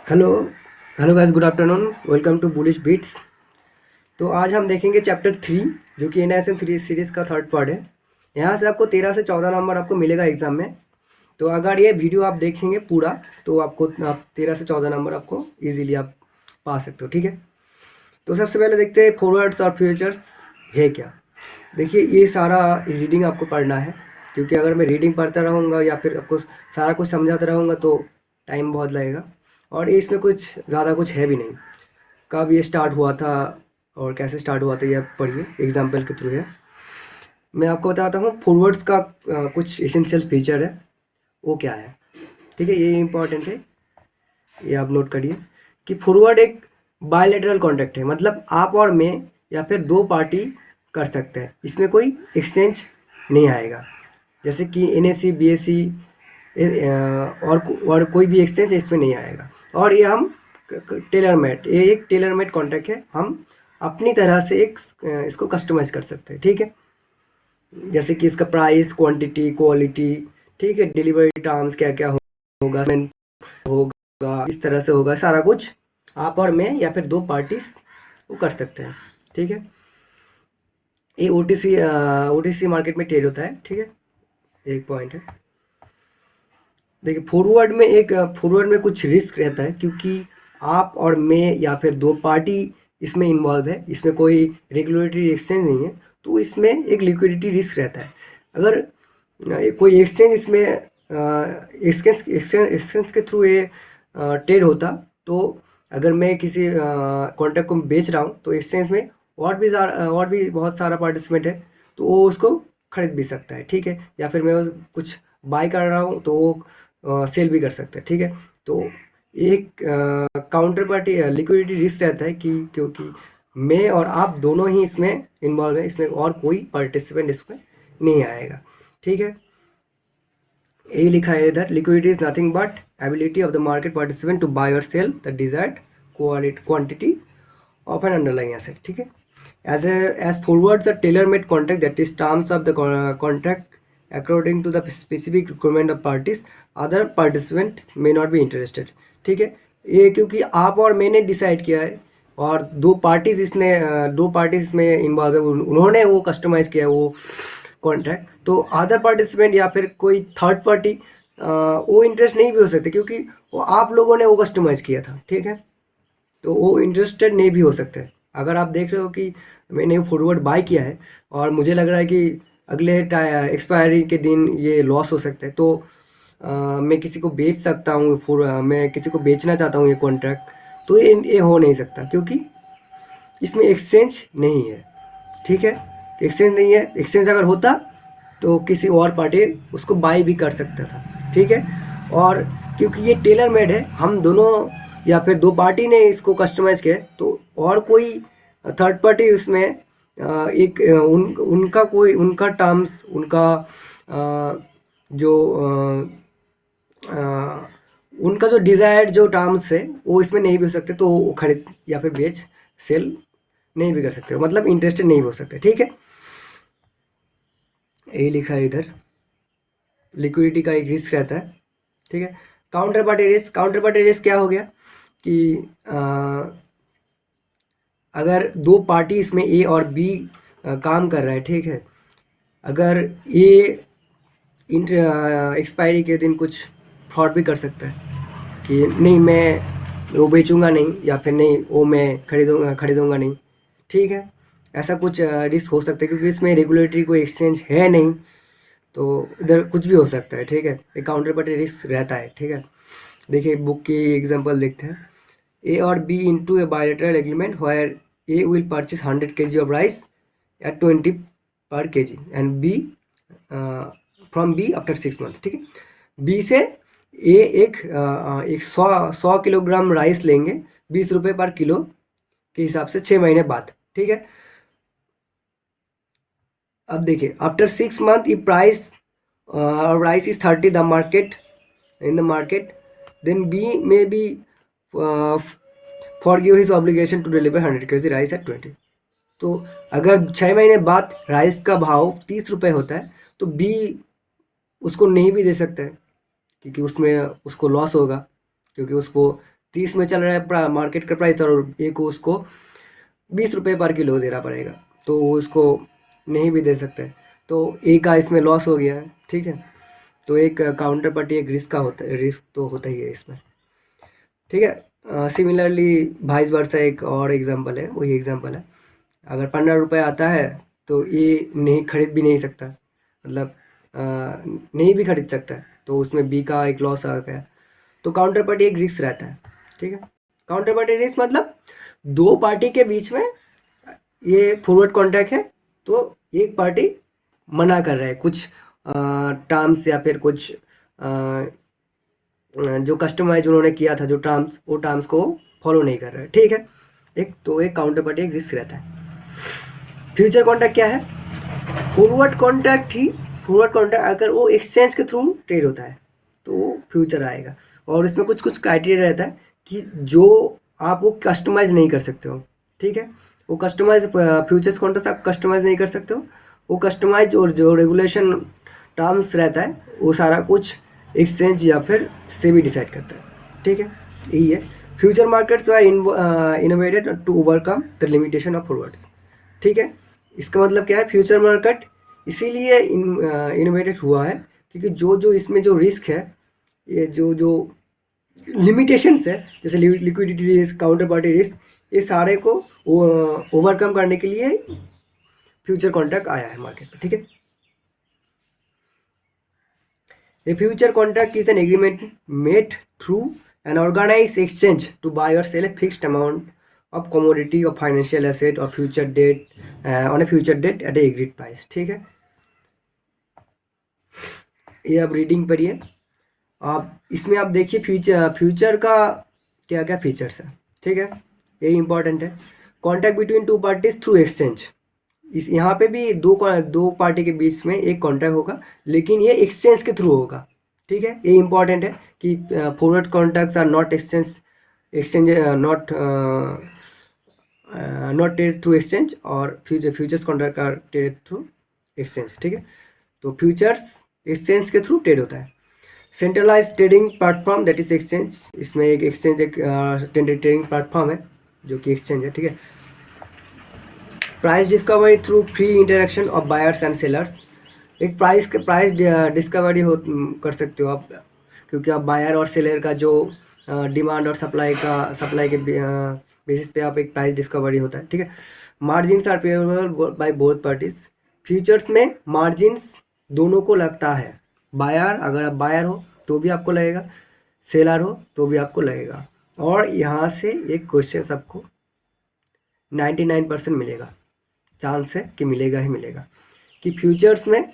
Hello hello guys, good afternoon. Welcome to Bullish Beats. तो आज हम देखेंगे चैप्टर 3, जो कि NSN 3 सीरीज़ का थर्ड पार्ट है। यहाँ से आपको 13 से 14 नंबर आपको मिलेगा एग्जाम में। तो अगर ये वीडियो आप देखेंगे पूरा, तो आपको आप 13 से 14 नंबर आपको इजीली आप पा सकते हो। ठीक है, तो सबसे पहले देखते हैं फॉरवर्ड्स और फ्यूचर्स है क्या। देखिए, ये सारा रीडिंग आपको पढ़ना है, क्योंकि अगर मैं रीडिंग पढ़ता रहूँगा या फिर आपको सारा कुछ समझाता रहूँगा तो टाइम बहुत लगेगा। और इसमें कुछ ज़्यादा कुछ है भी नहीं। कब ये स्टार्ट हुआ था और कैसे स्टार्ट हुआ था, ये आप पढ़िए, एग्जाम्पल के थ्रू है। मैं आपको बताता हूँ फॉरवर्ड्स का कुछ एसेंशियल फीचर है, वो क्या है। ठीक है, ये इंपॉर्टेंट है, ये आप नोट करिए कि फॉरवर्ड एक बायलैटरल कॉन्ट्रैक्ट है। मतलब आप और मैं या फिर दो पार्टी कर सकते हैं, इसमें कोई एक्सचेंज नहीं आएगा। जैसे कि NSE BSE और कोई भी एक्सचेंज इसमें नहीं आएगा। और ये हम टेलर मेड, ये एक टेलर मेड कॉन्ट्रैक्ट है। हम अपनी तरह से इसको कस्टमाइज कर सकते हैं। ठीक है, जैसे कि इसका प्राइस, क्वांटिटी, क्वालिटी, ठीक है, डिलीवरी टर्म्स क्या क्या होगा, होगा इस तरह से होगा, सारा कुछ आप और मैं या फिर दो पार्टीज वो कर सकते हैं। ठीक है, ये OTC मार्केट में ट्रेड होता है। ठीक है, एक पॉइंट है। देखिए, फॉरवर्ड में कुछ रिस्क रहता है, क्योंकि आप और मैं या फिर दो पार्टी इसमें इन्वॉल्व है, इसमें कोई रेगुलेटरी एक्सचेंज नहीं है, तो इसमें एक लिक्विडिटी रिस्क रहता है। अगर कोई एक्सचेंज इसमें एक्सचेंज के थ्रू ये ट्रेड होता, तो अगर मैं किसी कॉन्ट्रैक्ट को बेच रहा हूँ तो एक्सचेंज में और भी बहुत सारा पार्टिसिपेंट है, तो वो उसको खरीद भी सकता है। ठीक है, या फिर मैं कुछ बाय कर रहा हूँ तो वो सेल भी कर सकता है। ठीक है, तो एक काउंटर पार्टी लिक्विडिटी रिस्क रहता है, कि क्योंकि मैं और आप दोनों ही इसमें इन्वॉल्व है, इसमें और कोई पार्टिसिपेंट इसमें नहीं आएगा। ठीक है, यही लिखा है इधर, liquidity is nothing but ability of the market participant to buy और sell the desired quantity of an underlying asset. ठीक है, as forwards a tailor-made contract, that is terms of the contract according to the specific requirement of parties, other participants may not be interested. ठीक है, ये क्योंकि आप और मैंने decide किया है और दो पार्टीज इसमें इन्वॉल्व है, उन्होंने वो कस्टमाइज किया है वो कॉन्ट्रैक्ट, तो अदर पार्टिसिपेंट या फिर कोई थर्ड पार्टी वो इंटरेस्ट नहीं भी हो सकते, क्योंकि वो आप लोगों ने वो कस्टमाइज किया था। ठीक है, तो वो इंटरेस्टेड नहीं भी हो सकते। अगर आप देख रहे हो कि मैंने फॉरवर्ड बाय किया है और मुझे लग रहा है कि अगले एक्सपायरी के दिन ये लॉस हो सकता है, तो मैं किसी को बेच सकता हूँ, मैं किसी को बेचना चाहता हूँ ये कॉन्ट्रैक्ट, तो ये हो नहीं सकता, क्योंकि इसमें एक्सचेंज नहीं है। ठीक है, एक्सचेंज नहीं है। एक्सचेंज अगर होता तो किसी और पार्टी उसको बाय भी कर सकता था। ठीक है, और क्योंकि ये टेलर मेड है, हम दोनों या फिर दो पार्टी ने इसको कस्टमाइज किया, तो और कोई थर्ड पार्टी उसमें उनका टर्म्स, उनका जो उनका जो डिज़ायर्ड जो टर्म्स है वो इसमें नहीं भी हो सकते, तो वो खरीद या फिर बेच सेल नहीं भी कर सकते, मतलब इंटरेस्टेड नहीं हो सकते। ठीक है, यही लिखा है इधर, लिक्विडिटी का एक रिस्क रहता है। ठीक है, काउंटर पार्टी रिस्क क्या हो गया कि अगर दो पार्टी इसमें A और B काम कर रहा है, ठीक है, अगर A एक्सपायरी के दिन कुछ फ्रॉड भी कर सकता है कि नहीं, मैं वो बेचूंगा नहीं, या फिर नहीं वो मैं खरीदूंगा नहीं। ठीक है, ऐसा कुछ रिस्क हो सकता है, क्योंकि इसमें रेगुलेटरी कोई एक्सचेंज है नहीं, तो इधर कुछ भी हो सकता है। ठीक है, एक काउंटर पार्टी रिस्क रहता है। ठीक है, देखिए बुक की एग्जांपल देखते हैं। A और B into a bilateral agreement where A will purchase 100 kg of rice at 20 per kg and B from B after 6 months। ठीक है, B से A एक 100 किलोग्राम राइस लेंगे 20 रुपये पर किलो के हिसाब से 6 महीने बाद। ठीक है, अब देखिए, after 6 month if price rice is 30 the market in the market, then B may be forgive his obligation to deliver 100 kg rice at 20। तो अगर 6 महीने बाद राइस का भाव 30 रुपये होता है, तो बी उसको नहीं भी दे सकता है, क्योंकि उसमें उसको लॉस होगा, क्योंकि उसको 30 में चल रहा है मार्केट का प्राइस, और ए को उसको 20 रुपये पर किलो देना पड़ेगा, तो उसको नहीं भी दे सकते, तो ए का इसमें लॉस हो गया है। ठीक है, तो एक काउंटर पार्टी एक रिस्क का होता है, रिस्क तो होता ही है इसमें। ठीक है, सिमिलरली वाइस वर्सा एक और एग्जांपल है, वही एग्जांपल है। अगर 15 रुपये आता है तो ये नहीं खरीद भी नहीं सकता, मतलब नहीं भी खरीद सकता है, तो उसमें बी का एक लॉस आ गया। तो काउंटर पार्टी एक रिस्क रहता है। ठीक है, काउंटर पार्टी रिस्क मतलब दो पार्टी के बीच में ये फॉरवर्ड कॉन्ट्रैक्ट है, तो एक पार्टी मना कर रहा है कुछ टर्म्स या फिर कुछ जो कस्टमाइज उन्होंने किया था जो टर्म्स, वो टर्म्स को फॉलो नहीं कर रहा है। ठीक है, एक तो एक काउंटर पार्टी एक रिस्क रहता है। फ्यूचर कॉन्ट्रैक्ट क्या है? फॉरवर्ड कॉन्ट्रैक्ट ही, फॉरवर्ड कॉन्ट्रैक्ट अगर वो एक्सचेंज के थ्रू ट्रेड होता है तो वो फ्यूचर आएगा, और इसमें कुछ कुछ क्राइटेरिया रहता है कि जो आप वो कस्टमाइज नहीं कर सकते हो। ठीक है, वो कस्टमाइज फ्यूचर्स कॉन्ट्रैक्ट आप कस्टमाइज नहीं कर सकते हो, वो कस्टमाइज और जो रेगुलेशन टर्म्स रहता है वो सारा कुछ एक्सचेंज या फिर सेबी डिसाइड करता है। ठीक है, यही है। Future markets are innovated to overcome the limitation of forwards. ठीक है, इसका मतलब क्या है? फ्यूचर मार्केट इसीलिए इनोवेटेड हुआ है क्योंकि जो जो इसमें जो रिस्क है, ये जो जो लिमिटेशंस है, जैसे liquidity risk, counter party risk, ये सारे को ओवरकम करने के लिए फ्यूचर कॉन्ट्रैक्ट आया है मार्केट पे। ठीक है, A future contract is an agreement made through an organized exchange to buy or sell a fixed amount of commodity or financial asset or future date on a future date at a agreed price। ठीक है, ये आप reading पढ़िए। आप इसमें आप देखिए future का क्या क्या फीचर्स है। ठीक है, ये इंपॉर्टेंट है। Contract between two parties through exchange, इस यहाँ पे भी दो पार्टी के बीच में एक कॉन्ट्रैक्ट होगा, लेकिन ये एक्सचेंज के थ्रू होगा। ठीक है, ये इंपॉर्टेंट है कि forward contracts are not exchange not not trade through exchange, और futures contract are trade through exchange. ठीक है, तो फ्यूचर्स एक्सचेंज के थ्रू ट्रेड होता है। Centralize trading platform that is exchange, इसमें एक एक्सचेंज एक ट्रेडिंग प्लेटफॉर्म है जो कि एक्सचेंज है। ठीक है, price discovery through free interaction of buyers and sellers, एक प्राइस डिस्कवरी हो कर सकते हो आप, क्योंकि आप बायर और सेलर का जो डिमांड और सप्लाई के बेसिस पे आप एक प्राइस डिस्कवरी होता है। ठीक है, margins are payable by both parties, futures में मार्जिन्स दोनों को लगता है। बायर, अगर आप बायर हो तो भी आपको लगेगा, सेलर हो तो भी आपको लगेगा। और यहाँ से एक क्वेश्चन आपको 99% मिलेगा, चांस है कि मिलेगा ही मिलेगा, कि फ्यूचर्स में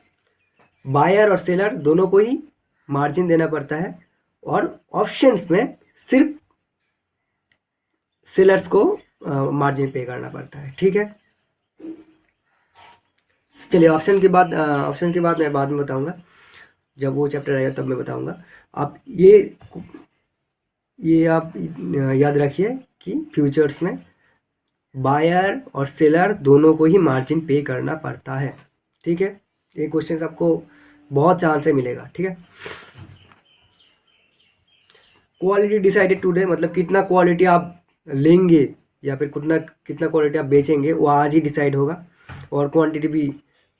बायर और सेलर दोनों को ही मार्जिन देना पड़ता है, और ऑप्शंस में सिर्फ सेलर्स को मार्जिन पे करना पड़ता है। ठीक है, चलिए ऑप्शन के बाद मैं बाद में बताऊंगा, जब वो चैप्टर आएगा तब मैं बताऊंगा। आप ये आप याद रखिए कि फ्यूचर्स में बायर और सेलर दोनों को ही मार्जिन पे करना पड़ता है। ठीक है, ये क्वेश्चन आपको बहुत चांस से मिलेगा। ठीक है, क्वालिटी डिसाइडेड टुडे, मतलब कितना क्वालिटी आप लेंगे या फिर कितना कितना क्वालिटी आप बेचेंगे वो आज ही डिसाइड होगा, और क्वांटिटी भी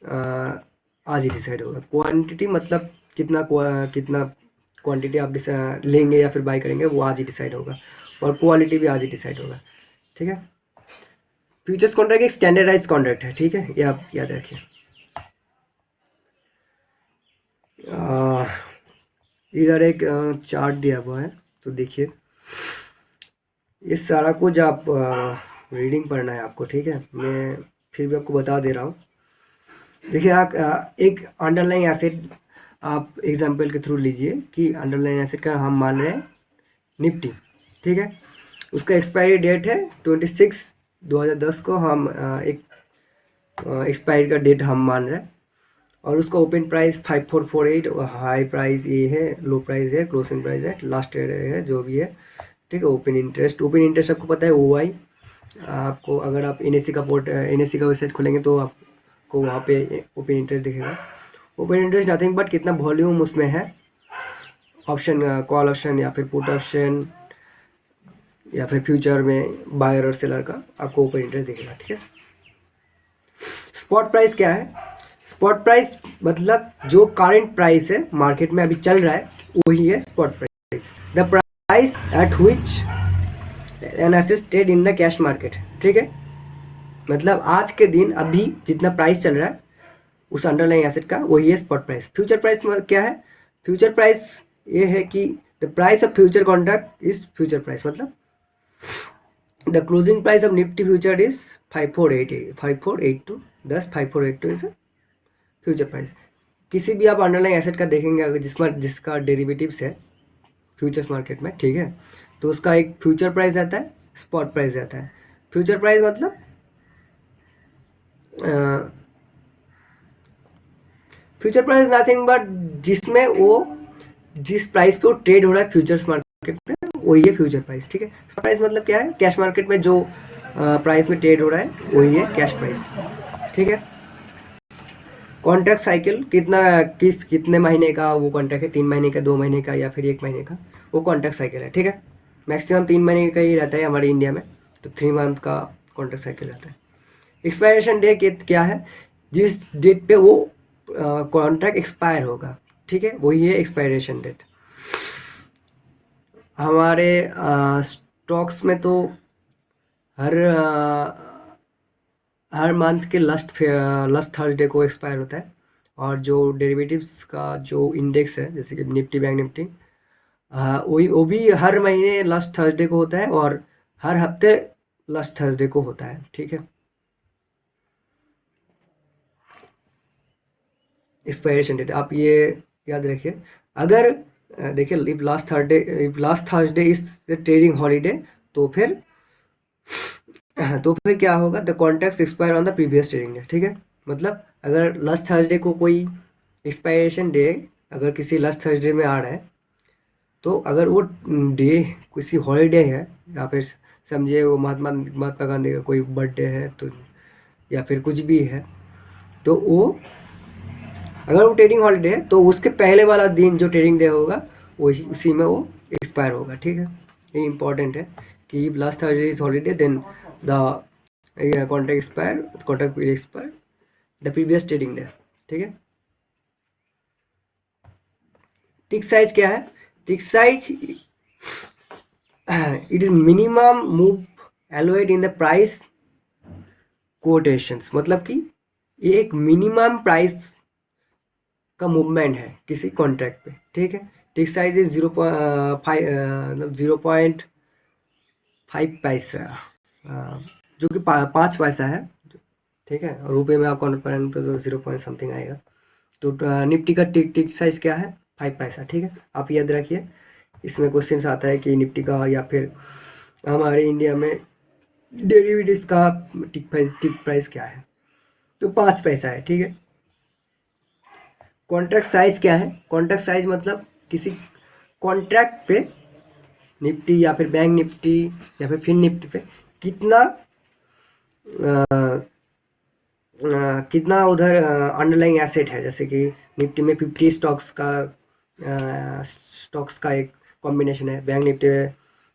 आज ही डिसाइड होगा। क्वांटिटी मतलब कितना क्वांटिटी आप लेंगे या फिर बाय करेंगे वो आज ही डिसाइड होगा, और क्वालिटी भी आज ही डिसाइड होगा। ठीक है, फ्यूचर्स कॉन्ट्रैक्ट एक स्टैंडर्डाइज कॉन्ट्रैक्ट है। ठीक है, ये आप याद रखिए। इधर एक चार्ट दिया हुआ है, तो देखिए ये सारा कुछ आप रीडिंग पढ़ना है आपको। ठीक है, मैं फिर भी आपको बता दे रहा हूँ। देखिए आप एक अंडरलाइन एसेट आप एग्जांपल के थ्रू लीजिए कि अंडरलाइन एसेट का हम मान रहे हैं निफ्टी। ठीक है, उसका एक्सपायरी डेट है 26/2010 को, हम एक एक्सपायरी का डेट हम मान रहे हैं, और उसका ओपन प्राइस 5448, हाई प्राइस ये है, लो प्राइस है, क्लोजिंग प्राइस है, लास्ट है, जो भी है। ठीक है, ओपन इंटरेस्ट आपको पता है OI, आपको अगर आप NSE का वेबसाइट खोलेंगे तो आपको वहाँ पे ओपन इंटरेस्ट दिखेगा। ओपन इंटरेस्ट नथिंग बट कितना वॉल्यूम उसमें है, ऑप्शन कॉल ऑप्शन या फिर पुट ऑप्शन या फिर फ्यूचर में बायर और सेलर का आपको ओपन इंटरेस्ट दिखेगा, ठीक है। स्पॉट प्राइस क्या है? स्पॉट प्राइस मतलब जो करंट प्राइस है मार्केट में अभी चल रहा है वही है spot price. The price at which an asset trade in the cash market, ठीक है। मतलब आज के दिन अभी जितना प्राइस चल रहा है उस अंडरलाइंग एसेट का वही है स्पॉट प्राइस। फ्यूचर प्राइस क्या है? फ्यूचर प्राइस ये है कि the price of future contract is future price, मतलब the closing price of Nifty future is 5482 10 5482 is future price. किसी भी आप अंडरलाइंग एसेट का देखेंगे अगर जिसका डेरिवेटिव्स है फ्यूचर्स मार्केट में, ठीक है, तो उसका एक फ्यूचर प्राइस आता है, स्पॉट प्राइस आता है। फ्यूचर प्राइस मतलब फ्यूचर प्राइस नथिंग बट जिसमें वो जिस प्राइस पे वो ट्रेड हो रहा है फ्यूचर्स मार्केट में वही है फ्यूचर प्राइस, ठीक है। प्राइस मतलब क्या है? कैश मार्केट में जो प्राइस में ट्रेड हो रहा है वही है कैश प्राइस, ठीक है। कॉन्ट्रैक्ट साइकिल कितने महीने का वो कॉन्ट्रैक्ट है? 3 महीने का, 2 महीने का या फिर 1 महीने का, वो कॉन्ट्रैक्ट साइकिल है, ठीक है। मैक्सिमम 3 महीने का ही रहता है हमारे इंडिया में, तो 3 मंथ का कॉन्ट्रैक्ट साइकिल रहता है। एक्सपायरेशन डेट क्या है? जिस डेट पे वो कॉन्ट्रैक्ट एक्सपायर होगा, ठीक है, वही है एक्सपायरेशन डेट। हमारे स्टॉक्स में तो हर हर मंथ के लास्ट थर्सडे को एक्सपायर होता है। और जो डेरिवेटिव्स का जो इंडेक्स है जैसे कि निफ्टी बैंक निफ्टी, वो भी हर महीने लास्ट थर्सडे को होता है और हर हफ्ते लास्ट थर्सडे को होता है, ठीक है। एक्सपायरेशन डेट आप ये याद रखिए। अगर देखिए if last Thursday is the trading holiday, तो फिर क्या होगा? The contract expire on the previous trading day, ठीक है। मतलब अगर लास्ट थर्सडे को कोई एक्सपायरेशन डे अगर किसी लास्ट थर्सडे में आ रहा है, तो अगर वो डे किसी हॉलीडे है या फिर समझिए वो महात्मा गांधी का कोई बर्थडे है, तो या फिर कुछ भी है, तो वो अगर वो ट्रेडिंग हॉलीडे है तो उसके पहले वाला दिन जो ट्रेडिंग डे होगा वो उसी में वो एक्सपायर होगा, ठीक है। ये इंपॉर्टेंट है कि last Thursday is holiday then the contract will expire the previous trading day, ठीक है। टिक साइज क्या है? Tick size it is minimum move allowed in the price quotations, मतलब कि ये एक मिनिमम प्राइस का मूवमेंट है किसी कॉन्ट्रैक्ट पे, ठीक है। टिक साइज इज 0.5 पैसा, जो कि 5 पैसा है, ठीक है। और रुपये में आप कन्वर्ट तो 0 पॉइंट समथिंग आएगा। तो निफ्टी का टिक साइज क्या है? 5 पैसा, ठीक है। आप याद रखिए, इसमें क्वेश्चन आता है कि निफ्टी का या फिर हमारे इंडिया में डेरिवेटिव्स का टिक प्राइस क्या है? तो 5 पैसा है, ठीक है। कॉन्ट्रैक्ट साइज क्या है? कॉन्ट्रैक्ट साइज मतलब किसी कॉन्ट्रैक्ट पे निफ्टी या फिर बैंक निफ्टी या फिर फिन निफ्टी पे कितना कितना उधर अंडरलाइंग एसेट है। जैसे कि निफ्टी में 50 स्टॉक्स का एक कॉम्बिनेशन है, बैंक निफ्टी में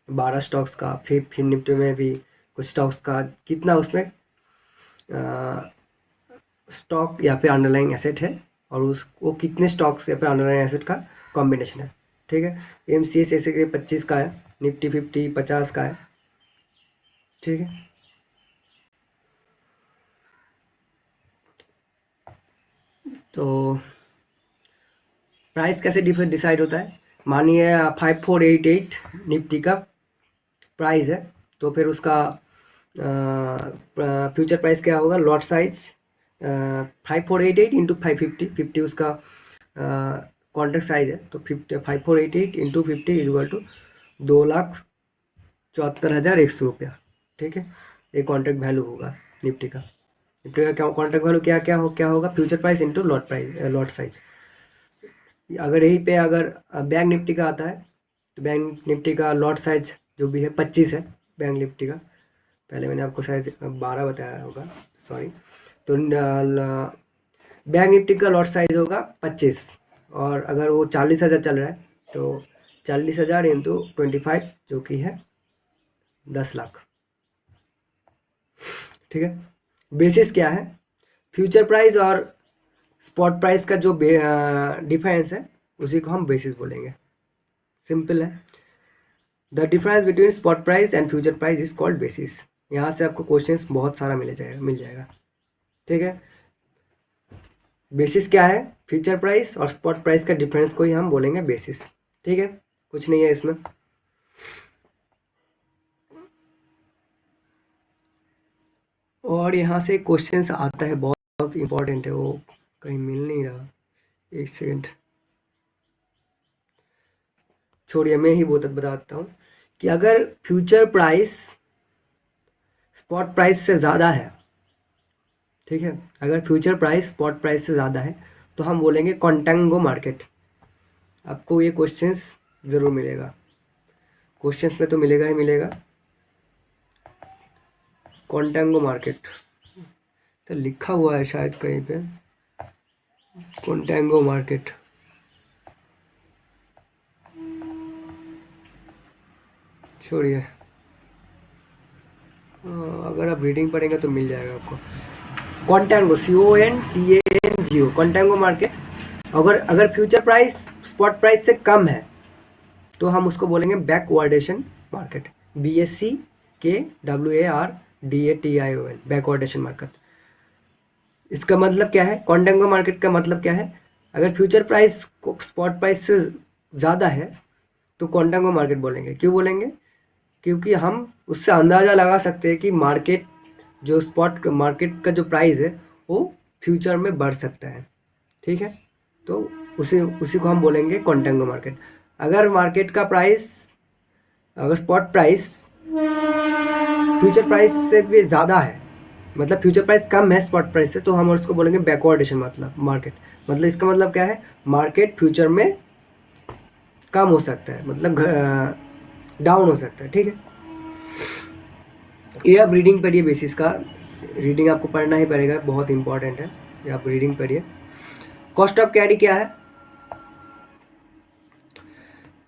12 स्टॉक्स का, फिर फिन निफ्टी में भी कुछ स्टॉक्स का, कितना उसमें स्टॉक या फिर अंडरलाइंग एसेट है और वो कितने स्टॉक्स या फिर अंडरलाइंग एसेट का कॉम्बिनेशन है, ठीक है। MCX ऐसे के 25 का है, निफ्टी 50 का है, ठीक है। तो प्राइस कैसे डिसाइड होता है? मानिए 5488 निफ्टी का प्राइस है, तो फिर उसका फ्यूचर प्राइस क्या होगा? लॉट साइज 5488 इंटू 550 उसका कॉन्ट्रैक्ट साइज है, तो 5488 इंटू 50 इज इक्वल टू 2,74,100 रुपया, ठीक है। ये कॉन्ट्रैक्ट वैल्यू होगा निफ्टी का। निफ्टी का क्या कॉन्ट्रैक्ट वैल्यू क्या होगा? Future price into lot size. अगर यहीं पे अगर बैंक निफ्टी का आता है, तो बैंक निफ्टी का लॉट साइज जो भी है 25 है बैंक निफ्टी का। पहले मैंने आपको साइज 12 बताया होगा, सॉरी। तो बैंक निफ्टी का लॉट साइज होगा 25, और अगर वो 40,000 चल रहा है तो 40,000 इंटू 25 जो कि है 10 लाख। ठीक है। बेसिस क्या है? फ्यूचर प्राइस और स्पॉट प्राइस का जो डिफरेंस है उसी को हम बेसिस बोलेंगे। सिंपल है। The difference between spot price and future price is called basis. यहाँ से आपको क्वेश्चंस बहुत सारा मिल जाएगा। ठीक है। बेसिस क्या है? फ्यूचर प्राइस और स्पॉट प्राइस का डिफरेंस को ही हम बोलेंगे बेसिस। ठीक है, कुछ नहीं है इसमें। और यहाँ से क्वेश्चंस आता है, बहुत इंपॉर्टेंट है, वो कहीं मिल नहीं रहा। एक सेकंड छोड़िए, मैं ही बताता हूँ कि अगर फ्यूचर प्राइस स्पॉट प्राइस से ज़्यादा है, ठीक है, अगर फ्यूचर प्राइस स्पॉट प्राइस से ज़्यादा है तो हम बोलेंगे कॉन्टेंगो मार्केट। आपको ये क्वेश्चंस ज़रूर मिलेगा, क्वेश्चंस में तो मिलेगा ही मिलेगा। कॉन्टेंगो मार्केट तो लिखा हुआ है शायद कहीं पे, कॉन्टेंगो मार्केट। छोड़िए, अगर आप रीडिंग पढ़ेंगे तो मिल जाएगा आपको। कॉन्टेंगो, CONTANGO, कॉन्टेंगो मार्केट। अगर अगर फ्यूचर प्राइस स्पॉट प्राइस से कम है तो हम उसको बोलेंगे backwardation market. BACKWARDATION, backwardation market. इसका मतलब क्या है? कॉन्टेंगो मार्केट का मतलब क्या है? अगर फ्यूचर प्राइस स्पॉट प्राइस से ज़्यादा है तो कॉन्टेंगो मार्केट बोलेंगे। क्यों बोलेंगे? क्योंकि हम उससे अंदाज़ा लगा सकते हैं कि मार्केट, जो स्पॉट मार्केट का जो प्राइस है वो फ्यूचर में बढ़ सकता है। ठीक है, तो उसी उसी को हम बोलेंगे कॉन्टेंगो मार्केट। अगर मार्केट का प्राइस, अगर स्पॉट प्राइस फ्यूचर प्राइस से भी ज़्यादा है, मतलब फ्यूचर प्राइस कम है स्पॉट प्राइस से, तो हम उसको बोलेंगे बैकवर्डेशन मतलब मार्केट। मतलब इसका मतलब क्या है? मार्केट फ्यूचर में कम हो सकता है, मतलब डाउन हो सकता है। ठीक है, ये आप रीडिंग पढ़िए, बेसिस का रीडिंग आपको पढ़ना ही पड़ेगा, बहुत इंपॉर्टेंट है, ये आप रीडिंग पढ़िए। कॉस्ट ऑफ कैरी क्या है?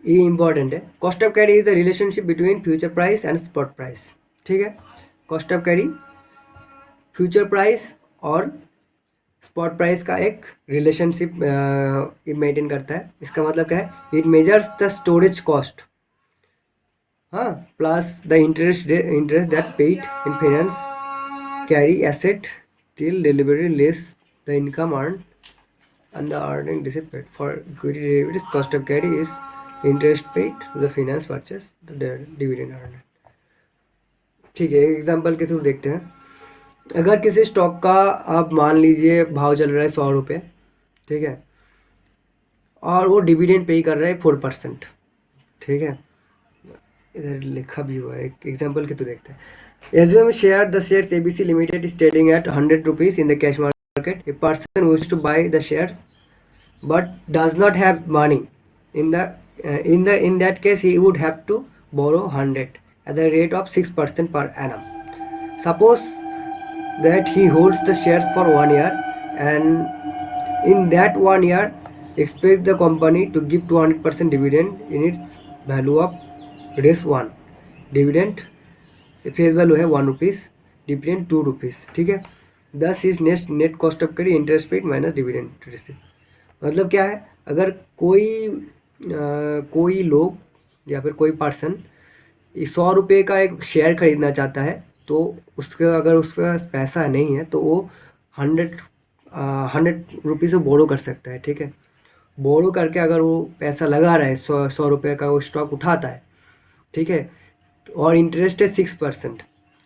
ये इंपॉर्टेंट है। Cost of carry is the relationship between future price and spot price. ठीक है, cost of carry future price और स्पॉट प्राइस का एक रिलेशनशिप मेंटेन करता है। इसका मतलब क्या है? It measures the storage cost, हाँ, plus the interest that paid in finance carry asset till delivery less the income earned and the earning dissipate. For equity derivatives, cost of carry is interest paid to the finance purchase the dividend earned. ठीक है, example के through देखते हैं। अगर किसी stock का आप मान लीजिए भाव चल रहा है 100 रुपये, ठीक है, और वो डिविडेंड पे कर रहा है 4%, ठीक है, इधर लिखा भी हुआ है, एक एग्जाम्पल के थ्रू देखते हैं। Assume share the shares ABC Limited is trading at 100 rupees in the cash market. A person wishes to buy the shares but does not have money. In that case he would have to borrow 100 at the rate of 6% per annum. Suppose that he holds the shares for 1 year, and in that 1 year expects the company to give 200% dividend in its value of -1. Dividend face value है 1 rupees, dividend 2 rupees. ठीक है, 10 is net cost of carry interest paid minus dividend receive. मतलब क्या है? अगर कोई लोग या फिर कोई पर्सन 100 रुपये का एक शेयर खरीदना चाहता है, तो उसका अगर उसके पास पैसा नहीं है तो वो 100 रुपीज़ वो बोरो कर सकता है। ठीक है, बोरो करके अगर वो पैसा लगा रहा है, 100 रुपये का वो स्टॉक उठाता है, ठीक है, और इंटरेस्ट है 6%,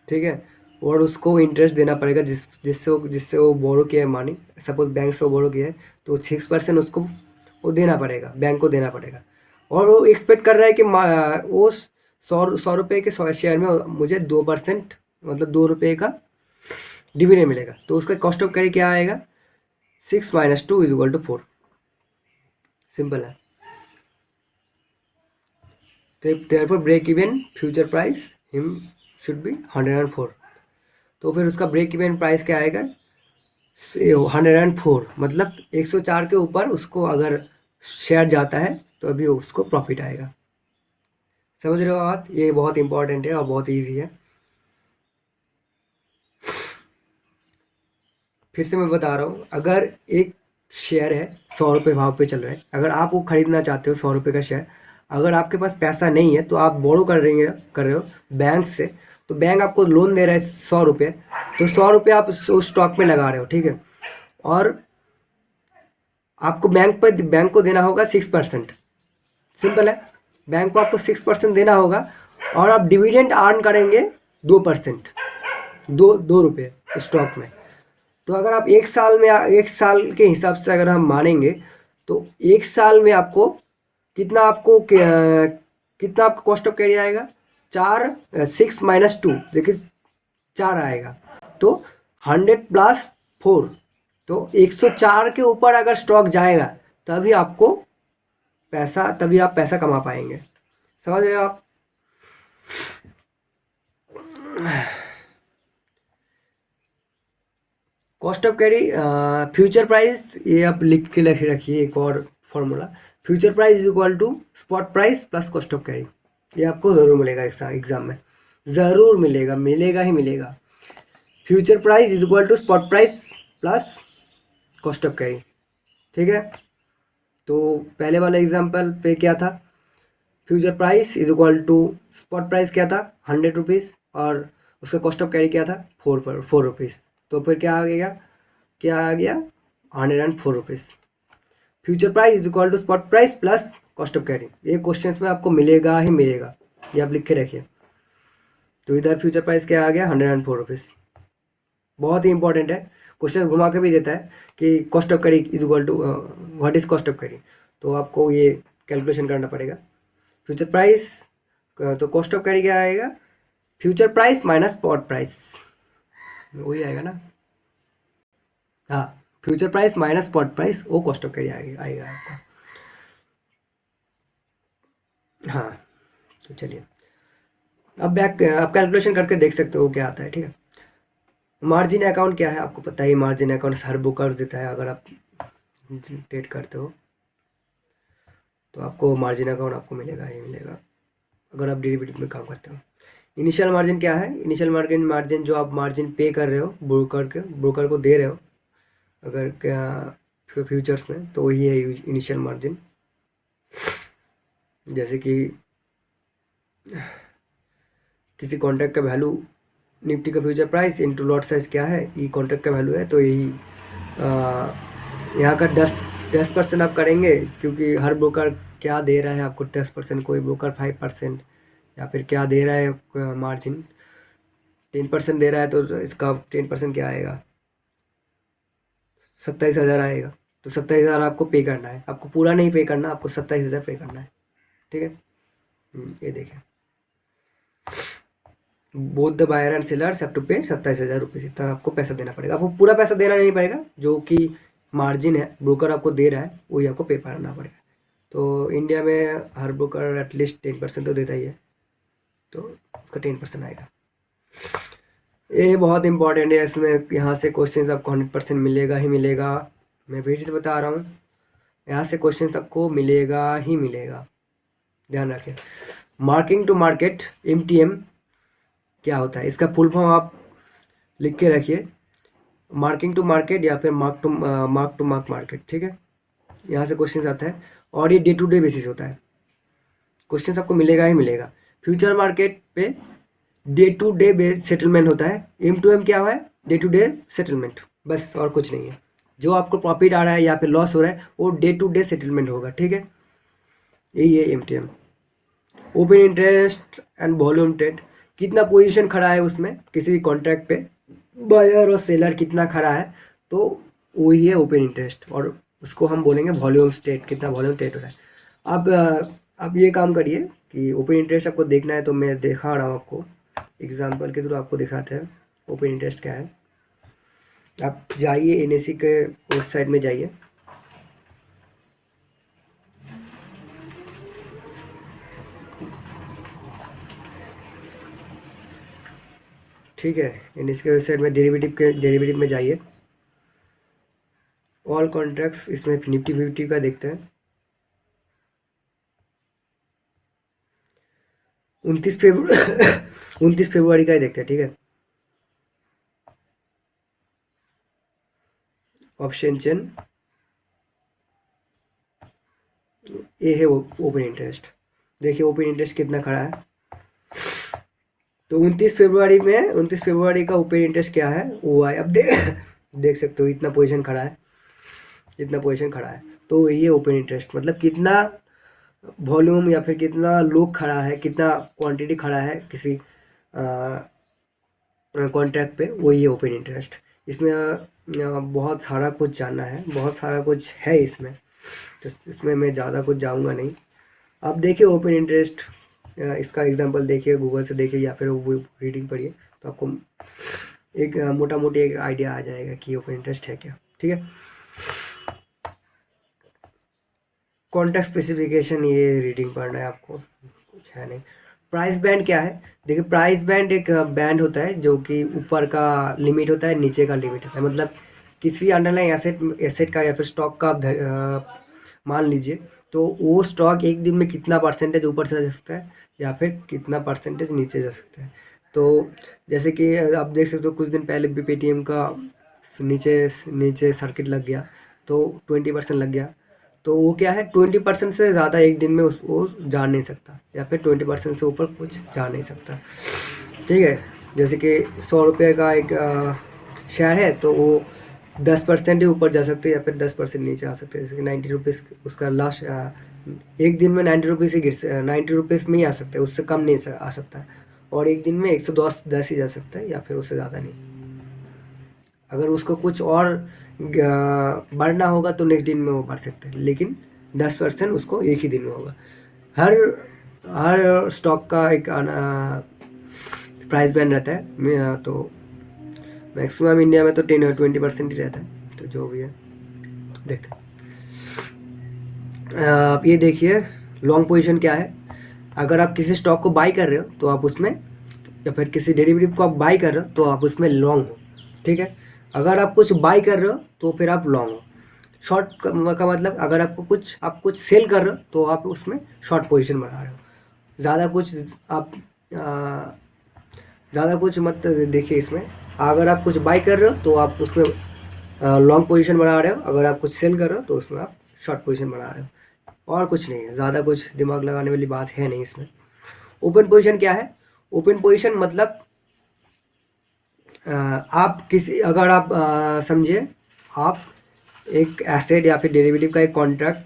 ठीक है, और उसको इंटरेस्ट देना पड़ेगा जिससे वो बोरो किया है, मानी सपोज बैंक से वो बोरो किया है, तो 6% उसको वो देना पड़ेगा, बैंक को देना पड़ेगा। और वो एक्सपेक्ट कर रहा है कि वो 100 रुपये के शेयर में मुझे 2%, मतलब 2 रुपये का डिविडेंड मिलेगा। तो उसका कॉस्ट ऑफ कैरी क्या आएगा? 6 - 2 = 4। सिंपल है। therefore break even future price him should be 104। तो फिर उसका ब्रेक इवन प्राइस क्या आएगा? 104, मतलब 104 के ऊपर उसको अगर शेयर जाता है तो अभी उसको प्रॉफिट आएगा। समझ रहे हो आप? ये बहुत इंपॉर्टेंट है और बहुत ईजी है। फिर से मैं बता रहा हूँ, अगर एक शेयर है 100 रुपये भाव पे चल रहा है, अगर आप वो खरीदना चाहते हो 100 रुपये का शेयर, अगर आपके पास पैसा नहीं है तो आप बोरो कर रहे हो बैंक से, तो बैंक आपको लोन दे रहा है 100 रुपये, तो 100 रुपये आप उस स्टॉक में लगा रहे हो, ठीक है। और आपको बैंक को देना होगा 6%। सिंपल है, बैंक को आपको 6% देना होगा, और आप डिविडेंड अर्न करेंगे 2%, 2 रुपये स्टॉक में। तो अगर आप एक साल के हिसाब से अगर हम मानेंगे, तो एक साल में आपको कितना आपका कॉस्ट ऑफ कैरी आएगा? 6 - 2, देखिए 4 आएगा, तो 100 + 4, तो 104 के ऊपर अगर स्टॉक जाएगा तभी आप पैसा कमा पाएंगे। समझ रहे हो आप? Cost of carry, future price, ये आप लिख के रखिए एक और formula. Future price is equal to spot price plus cost of carry. ये आपको ज़रूर मिलेगा एग्जाम में, ज़रूर मिलेगा, मिलेगा ही मिलेगा। Future price is equal to spot price plus cost of carry, ठीक है। तो पहले वाले एग्जाम्पल पे क्या था? Future price is equal to spot price क्या था? 100 रुपीज़, और उसका कॉस्ट ऑफ कैरी क्या था? 4 रुपीज़। तो फिर क्या आ गया? 104 rupees. Future price is equal to spot price plus cost of carry. ये क्वेश्चन में आपको मिलेगा ही मिलेगा, ये आप लिख के रखिए। तो इधर फ्यूचर प्राइस क्या आ गया? 104 रुपीज़। बहुत ही इंपॉर्टेंट है, क्वेश्चन घुमा के भी देता है कि cost of carry is equal to what is cost of carry, तो आपको ये कैलकुलेशन करना पड़ेगा। फ्यूचर प्राइस, तो कॉस्ट ऑफ कैरी क्या आएगा? Future price minus spot price, वही आएगा ना? हाँ, future price minus spot price, वो कॉस्ट ऑफ कैरी आएगा आपका। हाँ, तो चलिए आप कैलकुलेशन करके देख सकते हो क्या आता है, ठीक है। मार्जिन अकाउंट क्या है आपको पता ही, मार्जिन अकाउंट हर बुकर देता है। अगर आप ट्रेड करते हो तो आपको मार्जिन अकाउंट आपको मिलेगा ही मिलेगा, अगर आप डेरिवेटिव में काम करते हो। इनिशियल मार्जिन क्या है? इनिशियल मार्जिन जो आप मार्जिन पे कर रहे हो ब्रोकर को दे रहे हो अगर क्या फ्यूचर्स में, तो वही है इनिशियल मार्जिन। जैसे कि किसी कॉन्ट्रैक्ट का वैल्यू, निफ्टी का future price into lot size क्या है, ये कॉन्ट्रैक्ट का वैल्यू है, तो यही यहाँ का 10% आप करेंगे, क्योंकि हर ब्रोकर क्या दे रहा है आपको 10%, कोई ब्रोकर 5%, या फिर क्या दे रहा है मार्जिन 10% दे रहा है, तो इसका 10% क्या आएगा? 27,000 आएगा। तो 27,000 आपको पे करना है, आपको पूरा नहीं पे करना, आपको 27,000 पे करना है, ठीक है। ये देखें, both the buyer and sellers have to pay 27,000 rupees, इतना आपको पैसा देना पड़ेगा। आपको पूरा पैसा देना नहीं पड़ेगा, जो कि मार्जिन है ब्रोकर आपको दे रहा है वही आपको पे करना पड़ेगा। तो इंडिया में हर ब्रोकर एटलीस्ट 10% तो देता ही है, तो उसका 10% आएगा। ये बहुत इंपॉर्टेंट है, इसमें यहाँ से क्वेश्चन आपको 100% मिलेगा ही मिलेगा। मैं फिर से बता रहा हूँ, यहाँ से क्वेश्चन आपको मिलेगा ही मिलेगा, ध्यान रखें। मार्किंग टू मार्केट, MTM क्या होता है, इसका फुल फॉर्म आप लिख के रखिए। मार्किंग टू मार्केट या फिर मार्क टू मार्केट, ठीक है। यहाँ से क्वेश्चन आता है, और ये डे टू डे बेसिस होता है, क्वेश्चन आपको मिलेगा ही मिलेगा। फ्यूचर मार्केट पे डे टू डे सेटलमेंट होता है। M2M क्या है? डे टू डे सेटलमेंट, बस और कुछ नहीं है। जो आपको प्रॉफिट आ रहा है या फिर लॉस हो रहा है वो डे टू डे सेटलमेंट होगा, ठीक है। यही है MTM। Open interest and volume trade, कितना पोजीशन खड़ा है उसमें किसी भी कॉन्ट्रैक्ट पे, बायर और सेलर कितना खड़ा है, तो वही है ओपन इंटरेस्ट, और उसको हम बोलेंगे वॉल्यूम ट्रेड, कितना वॉल्यूम ट्रेड हो रहा है। अब ये काम करिए कि ओपन इंटरेस्ट आपको देखना है, तो मैं दिखा रहा हूँ आपको, एग्जाम्पल के थ्रू आपको दिखाते हैं ओपन इंटरेस्ट क्या है। आप जाइए NSE के वेबसाइट में जाइए, ठीक है। NSE के वेबसाइट में डेरिवेटिव में जाइए, ऑल कॉन्ट्रैक्ट्स, इसमें निफ्टी 50 का देखते हैं। 29 फेब्रुवरी 29 फेब्रुवरी का ही देखते हैं, ठीक है। ऑप्शन चेन ये है ओपन इंटरेस्ट। देखिए ओपन इंटरेस्ट कितना खड़ा है। तो 29 फरवरी का ओपन इंटरेस्ट क्या है वो है, अब देख सकते हो इतना पोजीशन खड़ा है, इतना पोजीशन खड़ा है। तो ये ओपन इंटरेस्ट मतलब कितना वॉल्यूम या फिर कितना लोग खड़ा है, कितना क्वांटिटी खड़ा है किसी कॉन्ट्रैक्ट पे, वो ये ओपन इंटरेस्ट। इसमें बहुत सारा कुछ जानना है, बहुत सारा कुछ है इसमें, तो इसमें मैं ज़्यादा कुछ जाऊँगा नहीं। आप देखिए ओपन इंटरेस्ट, इसका एग्जांपल देखिए, गूगल से देखिए या फिर वो रीडिंग पढ़िए, तो आपको एक मोटा मोटी एक आइडिया आ जाएगा कि ओपन इंटरेस्ट है क्या, ठीक है। कॉन्ट्रैक्ट स्पेसिफिकेशन ये रीडिंग पढ़ना है आपको, कुछ है नहीं। प्राइस बैंड क्या है, देखिए प्राइस बैंड एक बैंड होता है जो कि ऊपर का लिमिट होता है, नीचे का लिमिट होता है। मतलब किसी अंडरलाइन एसेट का या फिर स्टॉक का मान लीजिए, तो वो स्टॉक एक दिन में कितना परसेंटेज ऊपर से जा सकता है या फिर कितना परसेंटेज नीचे जा सकता है। तो जैसे कि आप देख सकते हो कुछ दिन पहले भी पेटीएम का नीचे नीचे सर्किट लग गया, तो 20% लग गया। तो वो क्या है, 20% से ज़्यादा एक दिन में वो जा नहीं सकता, या फिर 20% से ऊपर कुछ जा नहीं सकता, ठीक है। जैसे कि 100 रुपये का एक शेयर है, तो वो 10% ही ऊपर जा सकते हैं या फिर 10% नीचे आ सकते हैं। जैसे कि 90 रुपीज़ उसका लास्ट एक दिन में 90 रुपीज़ ही 90 रुपीज़ में ही आ सकता है, उससे कम नहीं आ सकता है। और एक दिन में 110 ही जा सकता है या फिर उससे ज़्यादा नहीं। अगर उसको कुछ और बढ़ना होगा तो नेक्स्ट दिन में वो बढ़ सकते हैं, लेकिन 10% उसको एक ही दिन में होगा। हर हर स्टॉक का एक प्राइस बैंड रहता है, तो मैक्सिमम इंडिया में तो 10-20% ही रहता है, तो जो भी है देखते हैं। आप ये देखिए लॉन्ग पोजीशन क्या है। अगर आप किसी स्टॉक को बाई कर रहे हो तो आप उसमें, या फिर किसी डेरिवेटिव को आप बाई कर रहे हो तो आप उसमें लॉन्ग हो, ठीक है। अगर आप कुछ बाई कर रहे हो तो फिर आप लॉन्ग हो। शॉर्ट का मतलब अगर आप कुछ सेल कर रहे हो तो आप उसमें शॉर्ट पोजीशन बना रहे हो। ज़्यादा कुछ आप ज़्यादा कुछ मत देखिए इसमें। अगर आप कुछ बाई कर रहे हो तो आप उसमें लॉन्ग पोजीशन बना रहे हो, अगर आप कुछ सेल कर रहे हो तो उसमें आप शॉर्ट पोजीशन बना रहे हो। और कुछ नहीं है, ज़्यादा कुछ दिमाग लगाने वाली बात है नहीं इसमें। ओपन पोजीशन क्या है, ओपन पोजीशन मतलब आप किसी, अगर आप समझिए आप एक एसेट या फिर डेरिवेटिव का एक कॉन्ट्रैक्ट,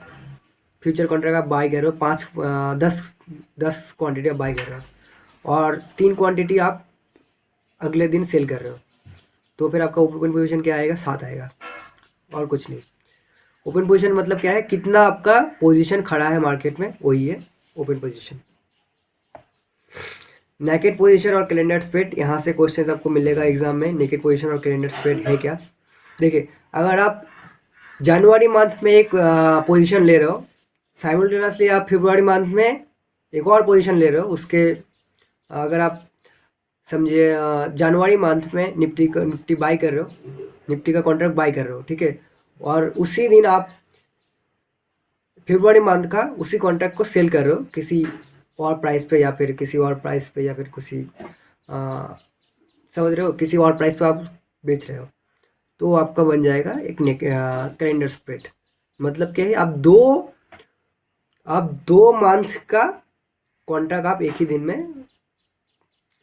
फ्यूचर कॉन्ट्रैक्ट आप बाई कर रहे हो, 10 क्वांटिटी आप बाई कर रहे हो और 3 क्वांटिटी आप अगले दिन सेल कर रहे हो, तो फिर आपका ओपन पोजीशन क्या आएगा, 7 आएगा, और कुछ नहीं। ओपन पोजीशन मतलब क्या है, कितना आपका पोजीशन खड़ा है मार्केट में, वही है ओपन पोजीशन। नेकेड पोजीशन और कैलेंडर स्प्रेड, यहाँ से क्वेश्चन आपको मिलेगा एग्जाम में। नेकेड पोजीशन और कैलेंडर स्प्रेड है क्या, देखिए अगर आप जनवरी मंथ में एक पोजीशन ले रहे हो, साइमल्टेनियसली आप फरवरी मंथ में एक और पोजीशन ले रहे हो, उसके अगर आप समझिए जनवरी मंथ में निफ्टी बाई कर रहे हो, निफ्टी का कॉन्ट्रैक्ट बाई कर रहे हो, ठीक है, और उसी दिन आप फरवरी मंथ का उसी कॉन्ट्रैक्ट को सेल कर रहे हो किसी और प्राइस पे या फिर किसी और प्राइस पे या फिर किसी समझ रहे हो, किसी और प्राइस पे आप बेच रहे हो, तो आपका बन जाएगा एक कैलेंडर स्प्रेड। मतलब क्या है, आप दो मंथ का कॉन्ट्रैक्ट आप एक ही दिन में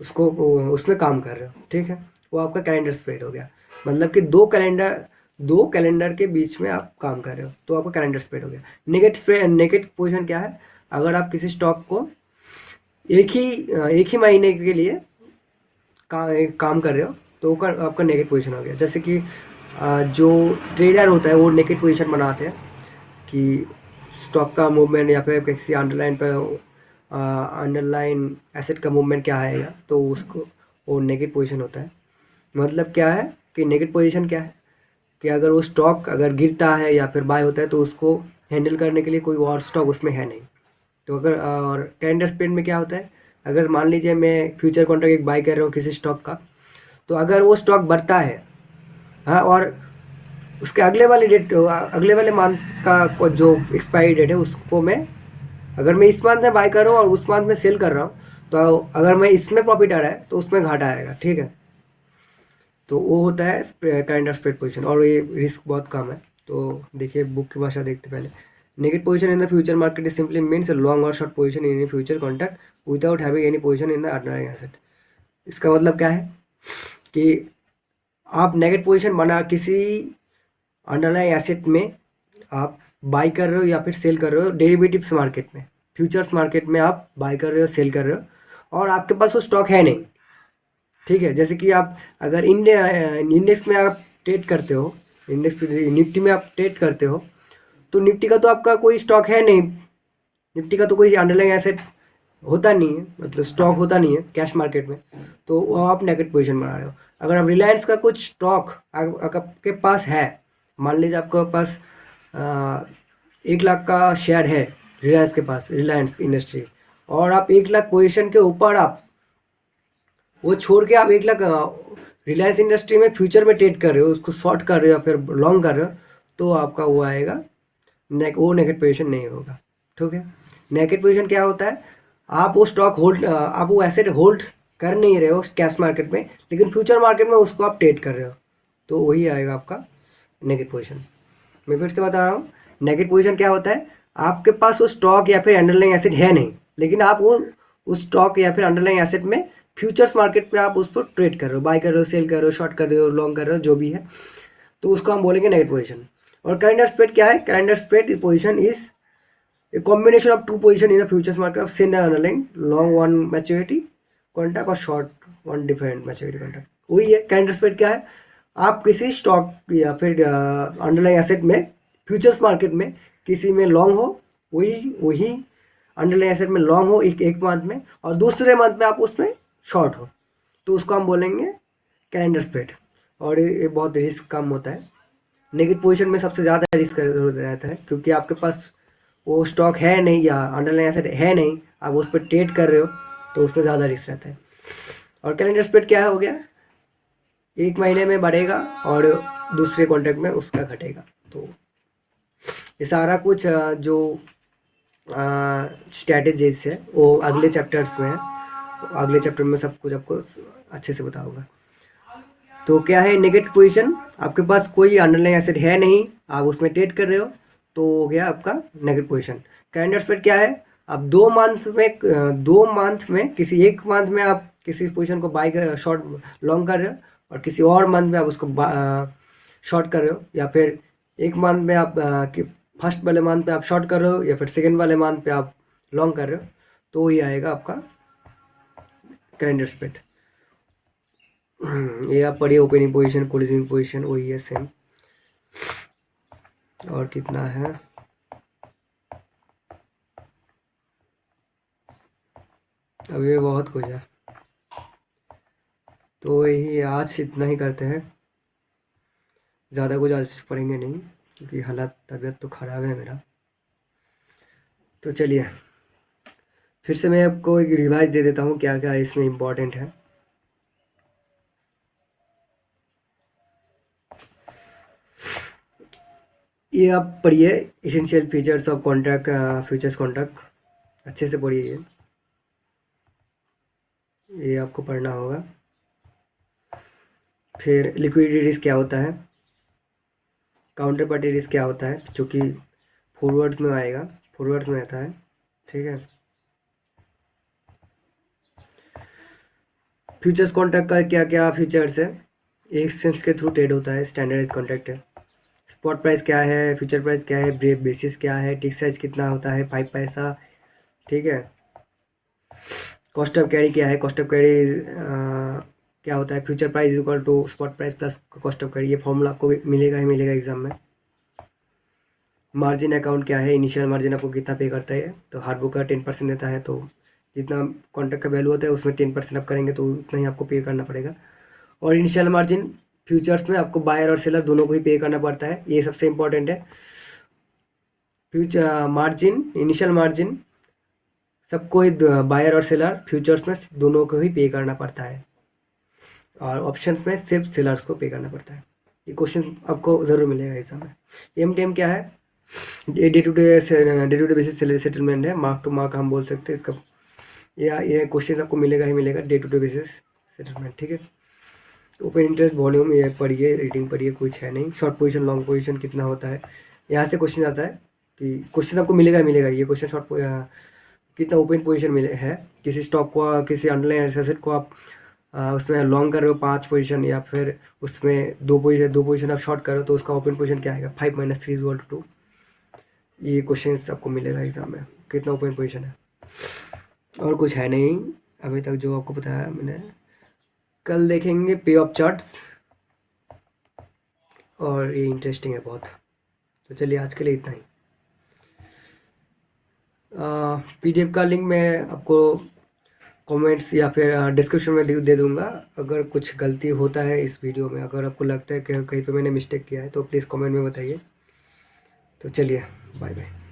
उसको उसमें काम कर रहे हो, ठीक है, वो आपका कैलेंडर स्प्रेड हो गया। मतलब कि दो कैलेंडर के बीच में आप काम कर रहे हो, तो आपका कैलेंडर स्प्रेड हो गया। नेगेटिव पोजीशन क्या है, अगर आप किसी स्टॉक को एक ही महीने के लिए काम कर रहे हो तो आपका नेगेटिव पोजीशन हो गया। जैसे कि जो ट्रेडर होता है वो नेगेटिव पोजीशन बनाते हैं कि स्टॉक का मूवमेंट या फिर किसी अंडरलाइन एसेट का मूवमेंट क्या आएगा, तो उसको वो नेगेटिव पोजीशन होता है। मतलब क्या है कि नेगेटिव पोजीशन क्या है कि अगर वो स्टॉक अगर गिरता है या फिर बाय होता है तो उसको हैंडल करने के लिए कोई और स्टॉक उसमें है नहीं। तो अगर और कैलेंडर स्प्रेड में क्या होता है, अगर मान लीजिए मैं फ्यूचर कॉन्ट्रैक्ट एक बाय कर रहा हूँ किसी स्टॉक का, तो अगर वो स्टॉक बढ़ता है, हाँ, और उसके अगले वाले मंथ जो एक्सपायरी डेट है उसको मैं, अगर मैं इस मंथ में बाय कर रहा हूँ और उस मंथ में सेल कर रहा हूँ, तो अगर मैं इसमें प्रॉफिट आ रहा है तो उसमें घाटा आएगा, ठीक है। तो वो होता है काइंड ऑफ स्प्रेड पोजीशन, और ये रिस्क बहुत कम है। तो देखिए बुक की भाषा देखते पहले। Negative position in the future market is simply means long और short position in any future contract without having any position in the underlying asset. इसका मतलब क्या है कि आप नेगेटिव पोजीशन बना किसी अंडरलाइंग एसेट में आप बाई कर रहे हो या फिर सेल कर रहे हो डेरिवेटिव्स मार्केट में, फ्यूचर्स मार्केट में आप बाई कर रहे हो सेल कर रहे हो और आपके पास वो स्टॉक है नहीं, ठीक है। जैसे कि आप अगर इंडेक्स में आप ट्रेड करते हो, इंडेक्स निफ्टी में आप ट्रेड करते हो, तो निफ्टी का तो आपका कोई स्टॉक है नहीं, निफ्टी का तो कोई अंडरलाइंग एसेट होता नहीं है, मतलब स्टॉक होता नहीं है कैश मार्केट में, तो वो आप नेगेटिव पोजीशन बना रहे हो। अगर आप रिलायंस का कुछ स्टॉक आपके पास है, मान लीजिए आपके पास 1 लाख का शेयर है रिलायंस के पास, रिलायंस इंडस्ट्री, और आप 1 लाख पोजीशन के ऊपर आप वो छोड़ के आप 1 लाख रिलायंस इंडस्ट्री में फ्यूचर में ट्रेड कर रहे हो, उसको शॉर्ट कर रहे हो या फिर लॉन्ग कर रहे हो, तो आपका वो आएगा वो नेगेटिव पोजीशन नहीं होगा, ठीक है। नेगेटिव पोजीशन क्या होता है, आप वो स्टॉक होल्ड, आप वो एसेट होल्ड कर नहीं रहे हो कैश मार्केट में, लेकिन फ्यूचर मार्केट में उसको आप ट्रेड कर रहे हो, तो वही आएगा आपका नेगेटिव पोजीशन। मैं फिर से बता रहा हूँ, नेगेटिव पोजीशन क्या होता है, आपके पास वो स्टॉक या फिर अंडरलाइंग एसेट है नहीं, लेकिन आप वो उस स्टॉक या फिर अंडरलाइंग एसेट में फ्यूचर्स मार्केट पे आप उस पर ट्रेड कर रहे हो, बाय कर रहे हो, सेल कर रहे हो, शॉर्ट कर रहे हो, लॉन्ग कर रहे हो, जो भी है, तो उसको हम बोलेंगे नेगेटिव पोजीशन। और करंट स्प्रेड क्या है, current spread position is a combination of two position in the futures market of same underlying long one maturity contract और short one different maturity contract. वही है करंट स्प्रेड क्या है, आप किसी स्टॉक या फिर अंडरलाइंग एसेट में फ्यूचर्स मार्केट में किसी में लॉन्ग हो, वही वही अंडरलाइंग एसेट में लॉन्ग हो एक मंथ में, और दूसरे मंथ में आप उसमें शॉर्ट हो, तो उसको हम बोलेंगे कैलेंडर स्प्रेड। और ये बहुत रिस्क कम होता है। नेगेटिव पोजीशन में सबसे ज़्यादा रिस्क रहता है, क्योंकि आपके पास वो स्टॉक है नहीं या अंडरलाइन एसेट है नहीं, आप उस पर ट्रेड कर रहे हो, तो उसमें ज़्यादा रिस्क रहता है। और कैलेंडर स्प्रेड क्या हो गया, 1 महीने में बढ़ेगा और दूसरे कॉन्ट्रैक्ट में उसका घटेगा। तो ये सारा कुछ जो स्ट्रैटेजीज है वो अगले चैप्टर्स में है, तो अगले चैप्टर में सब कुछ आपको अच्छे से बताऊंगा। तो क्या है नेगेटिव पोजीशन, आपके पास कोई अंडरलाइन एसेट है नहीं, आप उसमें ट्रेड कर रहे हो, तो हो गया आपका नेगेटिव पोजीशन। कैलेंडर स्प्रेड क्या है, आप 2 मंथ में किसी एक मंथ में आप किसी पोजीशन को बाय शॉर्ट लॉन्ग कर रहे हो, और किसी और मंथ में आप उसको शॉर्ट कर रहे हो, या फिर एक मंथ में आप फर्स्ट वाले मंथ पे आप शॉर्ट कर रहे हो, या फिर सेकेंड वाले मंथ पे आप लॉन्ग कर रहे हो, तो ये आएगा आपका कैलेंडर स्प्रेड। ये आप पढ़िए, ओपनिंग पोजीशन, क्लोजिंग पोजीशन, वही है सेम। और कितना है, अब ये बहुत कुछ है, तो यही आज इतना ही करते हैं, ज़्यादा कुछ आज पढ़ेंगे नहीं, क्योंकि हालत तबीयत तो ख़राब है मेरा। तो चलिए फिर से मैं आपको एक रिवाइज दे देता हूँ क्या क्या इसमें इम्पोर्टेंट है। ये आप पढ़िए, essential features of contract, futures contract, अच्छे से पढ़िए ये आपको पढ़ना होगा। फिर लिक्विडिटी रिस्क क्या होता है, काउंटर पार्टी रिस्क क्या होता है, जो कि फॉरवर्ड्स में आएगा, फॉरवर्ड्स में आता है, ठीक है। फ्यूचर्स कॉन्ट्रैक्ट का क्या क्या फीचर्स है, एक्सचेंज के थ्रू ट्रेड होता है, स्टैंडर्डाइज कॉन्ट्रैक्ट है। स्पॉट प्राइस क्या है, फ्यूचर प्राइस क्या है, ब्रेक बेसिस क्या है, टिक साइज कितना होता है, 5 पैसा, ठीक है। कॉस्ट ऑफ कैरी क्या है, कॉस्ट ऑफ कैरी क्या होता है, future price is equal to spot price plus cost of carry, ये फॉर्मूला आपको मिलेगा ही मिलेगा एग्जाम में। मार्जिन अकाउंट क्या है, इनिशियल मार्जिन आपको कितना पे करता है, तो हार्ड बुक का 10% देता है, तो जितना कॉन्ट्रैक्ट का वैल्यू होता है उसमें 10% आप करेंगे तो उतना ही आपको पे करना पड़ेगा। और इनिशियल मार्जिन फ्यूचर्स में आपको बायर और सेलर दोनों को ही पे करना पड़ता है, ये सबसे इम्पोर्टेंट है। फ्यूचर मार्जिन, इनिशियल मार्जिन सबको ही, बायर और सेलर फ्यूचर्स में दोनों को ही पे करना पड़ता है, और ऑप्शंस में सिर्फ सेलर्स को पे करना पड़ता है। ये क्वेश्चन आपको ज़रूर मिलेगा एग्जाम में। एमटीएम क्या है, day to day basis salary settlement है, मार्क टू मार्क हम बोल सकते हैं इसका, ये क्वेश्चन आपको मिलेगा ही मिलेगा day to day basis settlement, ठीक है। ओपन इंटरेस्ट वॉल्यूम ये पढ़िए, रीडिंग पढ़िए, कुछ है नहीं। शॉर्ट पोजीशन लॉन्ग पोजीशन कितना होता है, यहाँ से क्वेश्चन आता है कि क्वेश्चन आपको मिलेगा ही मिलेगा। ये क्वेश्चन शॉर्ट कितना ओपन पोजीशन मिले है किसी स्टॉक को, किसी अंडरलाइन एसेट को आप उसमें लॉन्ग कर रहे हो 5 पोजीशन, या फिर उसमें 2 पोजीशन आप शॉर्ट कर रहे हो, तो उसका ओपन पोजीशन क्या आएगा, 5 - 3 = 2। ये क्वेश्चन आपको मिलेगा एग्जाम में, कितना ओपन पोजीशन है। और कुछ है नहीं अभी तक जो आपको बताया मैंने। कल देखेंगे पे ऑफ चार्ट्स, और ये इंटरेस्टिंग है बहुत। तो चलिए आज के लिए इतना ही। पीडीएफ का लिंक मैं आपको कमेंट्स या फिर डिस्क्रिप्शन में दे दूंगा। अगर कुछ गलती होता है इस वीडियो में, अगर आपको लगता है कि कहीं पे मैंने मिस्टेक किया है, तो प्लीज़ कमेंट में बताइए। तो चलिए, बाय बाय।